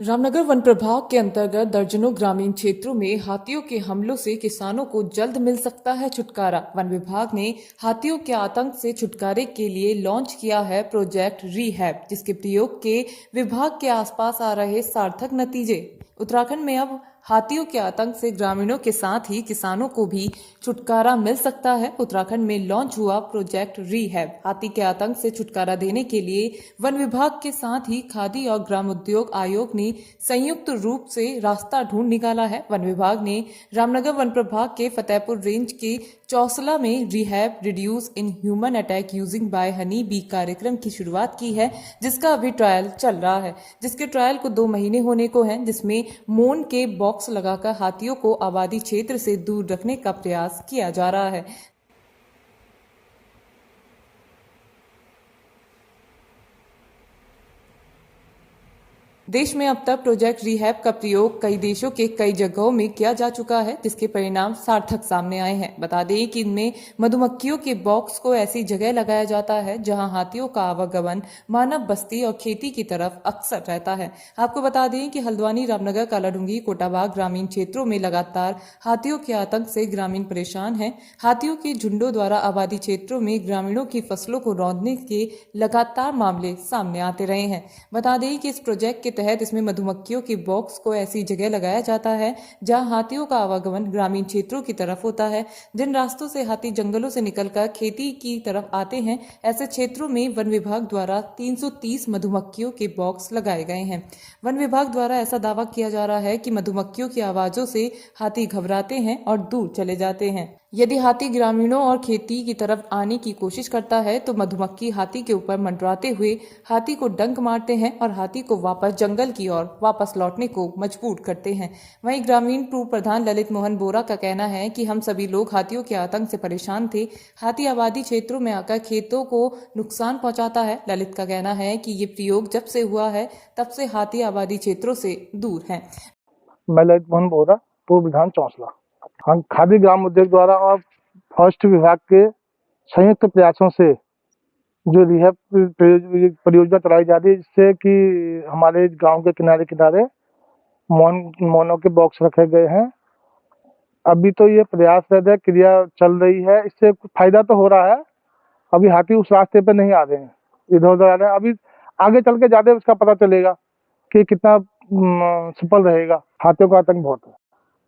Ramnagar one प्रभाग के अंतर्गत दर्जनों ग्रामीण क्षेत्रों में हाथियों के हमलों से किसानों को जल्द मिल सकता है छुटकारा। वन विभाग ने हाथियों के आतंक से छुटकारे के लिए लॉन्च किया है प्रोजेक्ट रीहैब, जिसके प्रयोग के विभाग के आसपास आ रहे सार्थक नतीजे। उत्तराखंड में अब हाथियों के आतंक से ग्रामीणों के साथ ही किसानों को भी छुटकारा मिल सकता है। उत्तराखंड में लॉन्च हुआ प्रोजेक्ट रीहैब। हाथी के आतंक से छुटकारा देने के लिए वन विभाग के साथ ही खादी और ग्राम उद्योग आयोग ने संयुक्त रूप से रास्ता ढूंढ निकाला है। वन विभाग ने रामनगर वन प्रभाग के फतेहपुर रेंज के चौसला में rehab reduce in human attack using by honey bee कार्यक्रम की शुरुआत की है, जिसका अभी ट्रायल चल रहा है। जिसके ट्रायल को 2 महीने होने को हैं, जिसमें मोन के बॉक्स लगाकर हाथियों को आबादी क्षेत्र से दूर रखने का प्रयास किया जा रहा है। देश में अब तक प्रोजेक्ट रीहैब का प्रयोग कई देशों के कई जगहों में किया जा चुका है, जिसके परिणाम सार्थक सामने आए हैं। बता दें कि इनमें मधुमक्खियों के बॉक्स को ऐसी जगह लगाया जाता है जहां हाथियों का आवागमन मानव बस्ती और खेती की तरफ अक्सर रहता है। आपको बता दें कि हल्द्वानी, रामनगर, कालाडूंगी, कोटाबाग ग्रामीण क्षेत्रों में लगातार हाथियों के आतंक से ग्रामीण परेशान हैं। हाथियों के झुंडों द्वारा आबादी क्षेत्रों में ग्रामीणों की फसलों को रौंदने के लगातार मामले सामने आते रहे हैं। बता दें कि इस प्रोजेक्ट के तहत इसमें मधुमक्खियों के बॉक्स को ऐसी जगह लगाया जाता है जहां हाथियों का आवागमन ग्रामीण क्षेत्रों की तरफ होता है। जिन रास्तों से हाथी जंगलों से निकलकर खेती की तरफ आते हैं, ऐसे क्षेत्रों में वन विभाग द्वारा 330 मधुमक्खियों के बॉक्स लगाए गए हैं। वन विभाग द्वारा ऐसा दावा किया जा रहा है कि मधुमक्खियों की आवाजों से हाथी घबराते हैं और दूर चले जाते हैं। यदि हाथी ग्रामीणों और खेती की तरफ आने की कोशिश करता है तो मधुमक्खी हाथी के ऊपर मंडराते हुए हाथी को डंक मारते हैं और हाथी को वापस जंगल की ओर वापस लौटने को मजबूर करते हैं। वहीं ग्रामीण पूर्व प्रधान ललित मोहन बोरा का कहना है कि हम सभी लोग हाथियों के आतंक से परेशान थे। हाथी आबादी क्षेत्रों में आकर खेतों को नुकसान पहुंचाता है। ललित का कहना है कि ये प्रयोग जब से हुआ है तब से हाथी आबादी क्षेत्रों से दूर है। मैं ललित मोहन बोरा, पूर्व विधान चौसला। हम खादी ग्राम उद्योग द्वारा और फॉरेस्ट विभाग के संयुक्त प्रयासों से जो रिहैब परियोजना चलाई जा रही है, जिससे कि हमारे गांव के किनारे किनारे मोनों के बॉक्स रखे गए हैं। अभी तो ये प्रयासरत है, क्रिया चल रही है। इससे कुछ फायदा तो हो रहा है। अभी हाथी उस रास्ते पे नहीं आ रहे हैं, इधर उधर आ रहे हैं। अभी आगे चल के ज्यादा उसका पता चलेगा कि कितना सफल रहेगा। हाथियों का आतंक बहुत है,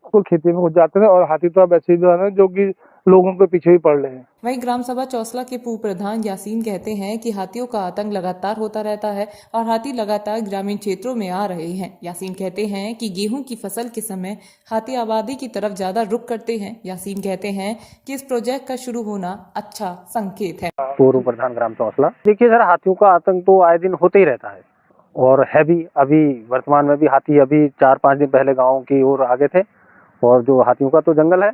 तो खेती में घुस जाते हैं और हाथी तो अब ऐसे ही है जो कि लोगों के पीछे ही पड़ रहे हैं। वहीं ग्राम सभा चौसला के पूर्व प्रधान यासीन कहते हैं कि हाथियों का आतंक लगातार होता रहता है और हाथी लगातार ग्रामीण क्षेत्रों में आ रहे हैं। यासीन कहते हैं कि गेहूं की फसल के समय हाथी आबादी की तरफ ज्यादा रुख करते हैं। यासीन कहते हैं कि इस प्रोजेक्ट का शुरू होना अच्छा संकेत है। पूर्व प्रधान ग्राम चौसला। देखिए सर, हाथियों का आतंक तो आए दिन होते ही रहता है और है भी। अभी वर्तमान में भी हाथी अभी 4-5 दिन पहले गाँव की ओर आगे थे और जो हाथियों का तो जंगल है,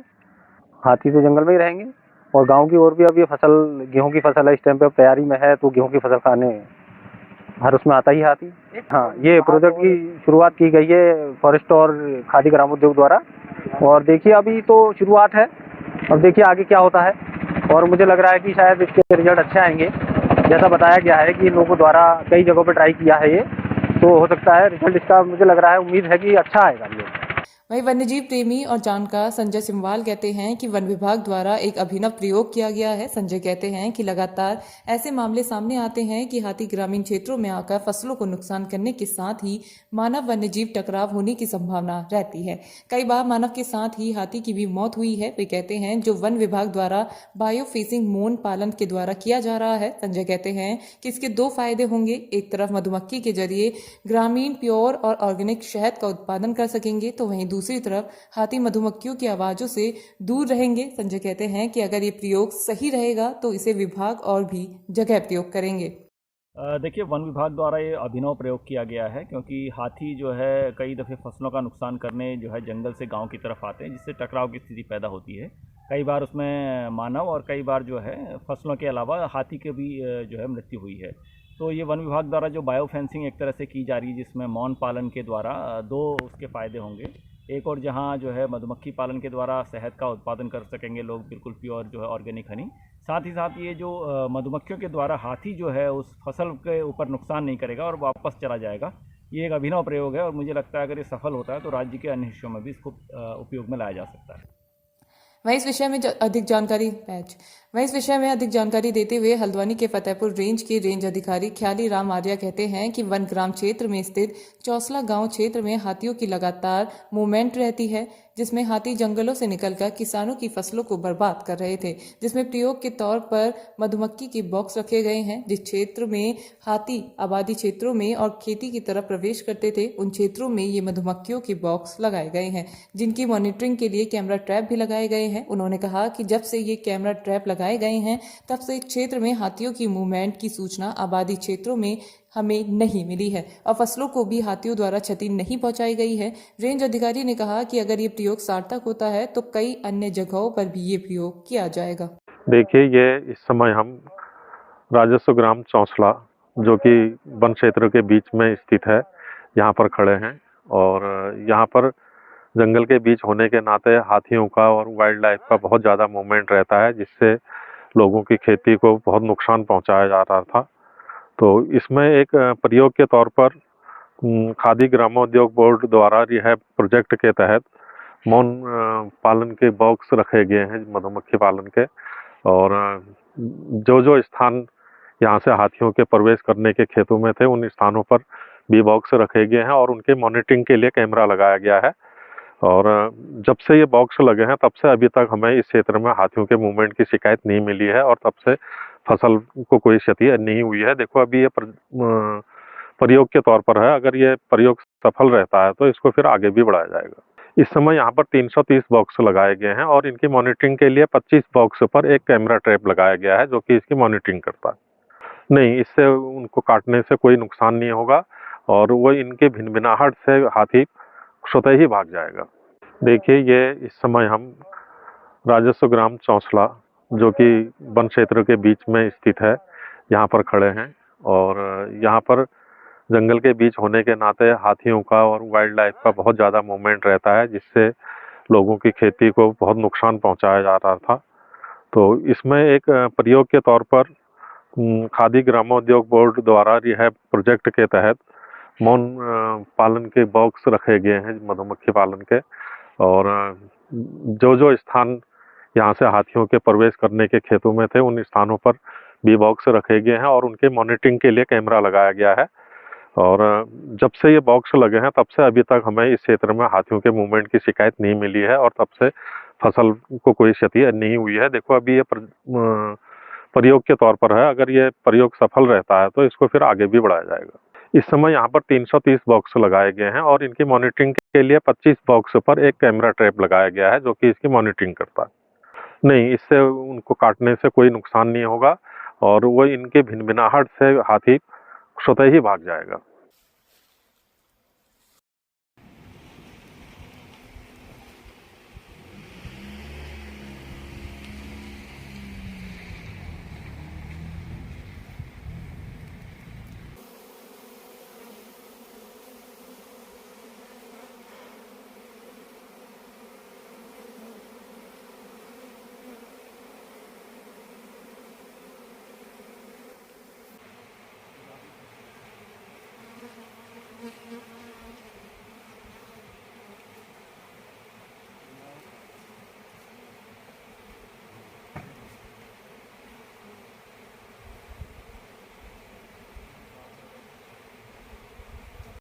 हाथी तो जंगल में ही रहेंगे। और गांव की ओर भी अब ये फसल, गेहूं की फसल है, इस टाइम पे तैयारी में है, तो गेहूं की फसल खाने हर उसमें आता ही हाथी। हाँ, ये प्रोजेक्ट की शुरुआत की गई है फॉरेस्ट और खादी ग्राम उद्योग द्वारा। और देखिए अभी तो शुरुआत है, अब देखिए आगे क्या होता है। और मुझे लग रहा है कि शायद इसके रिजल्ट अच्छे आएंगे। जैसा बताया गया है कि लोगों द्वारा कई जगहों पर ट्राई किया है ये, तो हो सकता है रिजल्ट इसका, मुझे लग रहा है, उम्मीद है कि अच्छा आएगा ये। वहीं वन्यजीव प्रेमी और जानकार संजय सिमवाल कहते हैं कि वन विभाग द्वारा एक अभिनव प्रयोग किया गया है। संजय कहते हैं कि लगातार ऐसे मामले सामने आते हैं कि हाथी ग्रामीण क्षेत्रों में आकर फसलों को नुकसान करने के साथ ही मानव वन्यजीव टकराव होने की संभावना रहती है। कई बार मानव के साथ ही हाथी की भी मौत हुई है। वे कहते हैं जो वन विभाग द्वारा बायोफेसिंग मोन पालन के द्वारा किया जा रहा है। संजय कहते हैं कि इसके 2 फायदे होंगे। एक तरफ मधुमक्खी के जरिए ग्रामीण प्योर और ऑर्गेनिक शहद का उत्पादन कर सकेंगे, तो वहीं दूसरी तरफ हाथी मधुमक्खियों की आवाजों से दूर रहेंगे। संजय कहते हैं कि अगर ये प्रयोग सही रहेगा तो इसे विभाग और भी जगह प्रयोग करेंगे। देखिए, वन विभाग द्वारा ये अभिनव प्रयोग किया गया है, क्योंकि हाथी जो है कई दफ़े फसलों का नुकसान करने जो है जंगल से गांव की तरफ आते हैं, जिससे टकराव की स्थिति पैदा होती है। कई बार उसमें मानव और कई बार जो है फसलों के अलावा हाथी की भी जो है मृत्यु हुई है। तो ये वन विभाग द्वारा जो बायो फेंसिंग एक तरह से की जा रही है, जिसमें मौन पालन के द्वारा 2 उसके फ़ायदे होंगे। एक और जहाँ जो है मधुमक्खी पालन के द्वारा शहद का उत्पादन कर सकेंगे लोग, बिल्कुल प्योर जो है ऑर्गेनिक हनी। साथ ही साथ ये जो मधुमक्खियों के द्वारा हाथी जो है उस फसल के ऊपर नुकसान नहीं करेगा और वापस चला जाएगा। ये एक अभिनव प्रयोग है और मुझे लगता है अगर ये सफल होता है तो राज्य के अन्य हिस्सों में भी इसको उपयोग में लाया जा सकता है। वहीं इस विषय में अधिक जानकारी देते हुए हल्द्वानी के फतेहपुर रेंज के रेंज अधिकारी ख्याली राम आर्या कहते हैं कि वन ग्राम क्षेत्र में स्थित चौसला गांव क्षेत्र में हाथियों की लगातार मूवमेंट रहती है, जिसमें हाथी जंगलों से निकलकर किसानों की फसलों को बर्बाद कर रहे थे, जिसमें प्रयोग के तौर पर मधुमक्खी के बॉक्स रखे गए हैं। जिस क्षेत्र में हाथी आबादी क्षेत्रों में और खेती की तरफ प्रवेश करते थे, उन क्षेत्रों में ये मधुमक्खियों के बॉक्स लगाए गए हैं, जिनकी मॉनिटरिंग के लिए कैमरा ट्रैप भी लगाए गए हैं। उन्होंने कहा कि जब से ये कैमरा ट्रैप लगाए गए हैं, तब से क्षेत्र में हाथियों की मूवमेंट की सूचना आबादी क्षेत्रों में हमें नहीं मिली है और फसलों को भी हाथियों द्वारा क्षति नहीं पहुंचाई गई है। रेंज अधिकारी ने कहा कि अगर ये प्रयोग सार्थक होता है तो कई अन्य जगहों पर भी ये प्रयोग किया जाएगा। देखिए, ये इस समय हम राजस्व ग्राम चौसला जो कि वन क्षेत्र के बीच में स्थित है, यहाँ पर खड़े हैं और यहाँ पर जंगल के बीच होने के नाते हाथियों का और वाइल्ड लाइफ का बहुत ज़्यादा मूवमेंट रहता है, जिससे लोगों की खेती को बहुत नुकसान पहुँचाया जा रहा था। तो इसमें एक प्रयोग के तौर पर खादी ग्रामोद्योग बोर्ड द्वारा रिहैब प्रोजेक्ट के तहत मौन पालन के बॉक्स रखे गए हैं मधुमक्खी पालन के, और जो स्थान यहाँ से हाथियों के प्रवेश करने के खेतों में थे, उन स्थानों पर भी बॉक्स रखे गए हैं और उनके मॉनिटरिंग के लिए कैमरा लगाया गया है। और जब से ये बॉक्स लगे हैं तब से अभी तक हमें इस क्षेत्र में हाथियों के मूवमेंट की शिकायत नहीं मिली है और तब से फसल को कोई क्षति नहीं हुई है। देखो, अभी ये प्रयोग के तौर पर है, अगर ये प्रयोग सफल रहता है तो इसको फिर आगे भी बढ़ाया जाएगा। इस समय यहाँ पर 330 बॉक्स लगाए गए हैं और इनकी मॉनिटरिंग के लिए 25 बॉक्स पर एक कैमरा ट्रैप लगाया गया है जो कि इसकी मॉनिटरिंग करता है। नहीं, इससे उनको काटने से कोई नुकसान नहीं होगा और वो इनके भिनभिनाहट से हाथी स्वतः ही भाग जाएगा। देखिए, ये इस समय हम राजस्व ग्राम चौसला जो कि वन क्षेत्र के बीच में स्थित है, यहाँ पर खड़े हैं और यहाँ पर जंगल के बीच होने के नाते हाथियों का और वाइल्ड लाइफ का बहुत ज़्यादा मूवमेंट रहता है, जिससे लोगों की खेती को बहुत नुकसान पहुँचाया जा रहा था। तो इसमें एक प्रयोग के तौर पर खादी ग्रामोद्योग बोर्ड द्वारा रिहैब प्रोजेक्ट के तहत मौन पालन के बॉक्स रखे गए हैं मधुमक्खी पालन के, और जो स्थान यहाँ से हाथियों के प्रवेश करने के खेतों में थे, उन स्थानों पर भी बॉक्स रखे गए हैं और उनके मॉनिटरिंग के लिए कैमरा लगाया गया है। और जब से ये बॉक्स लगे हैं तब से अभी तक हमें इस क्षेत्र में हाथियों के मूवमेंट की शिकायत नहीं मिली है और तब से फसल को कोई क्षति नहीं हुई है। देखो, अभी ये प्रयोग के तौर पर है, अगर ये प्रयोग सफल रहता है तो इसको फिर आगे भी बढ़ाया जाएगा। इस समय यहाँ पर 330 बॉक्स लगाए गए हैं और इनकी मॉनिटरिंग के लिए 25 बॉक्स पर एक कैमरा ट्रैप लगाया गया है जो कि इसकी मॉनिटरिंग करता है। नहीं, इससे उनको काटने से कोई नुकसान नहीं होगा और वो इनके भिनभिनाहट से हाथी स्वतः ही भाग जाएगा।